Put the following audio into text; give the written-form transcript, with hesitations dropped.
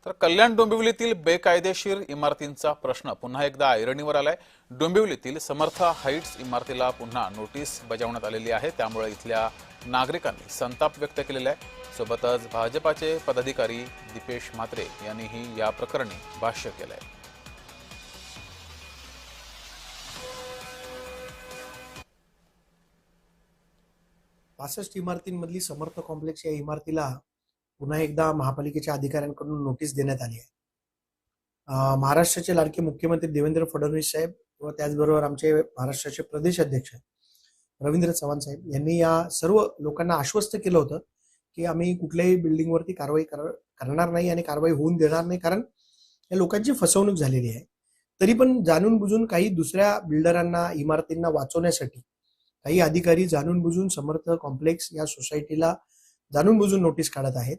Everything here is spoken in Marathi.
तर कल्याण डोंबिवलीतील बेकायदेशीर इमारतींचा प्रश्न पुन्हा एकदा ऐरणीवर आलाय। डोंबिवलीतील समर्थ हाईट्स इमारतीला पुन्हा नोटीस बजावण्यात आलेली आहे, त्यामुळे इथल्या नागरिकांनी संताप व्यक्त केलेला आहे। सोबतच भाजपाचे पदाधिकारी दीपेश म्हात्रे यांनीही या प्रकरणी भाष्य केलंय। 65 इमारतींमधली समर्थ कॉम्प्लेक्स या इमारतीला पुन्हा एकदा महापालिकेच्या अधिकाऱ्यांकडून नोटीस देण्यात आली आहे। महाराष्ट्राचे लाडके मुख्यमंत्री देवेंद्र फडणवीस साहेब व त्याचबरोबर आमचे महाराष्ट्राचे प्रदेश अध्यक्ष रवींद्र चव्हाण साहेब यांनी या सर्व लोकांना आश्वस्त केलं होतं की आम्ही कुठल्याही बिल्डिंगवरती कारवाई करणार नाही आणि कारवाई होऊन देणार नाही, कारण या लोकांची फसवणूक झालेली आहे। तरी पण जाणून बुजून काही दुसऱ्या बिल्डरांना इमारतींना वाचवण्यासाठी काही अधिकारी जाणून बुजून समर्थ कॉम्प्लेक्स या सोसायटीला जाणून बुजून नोटीस काढत आहेत।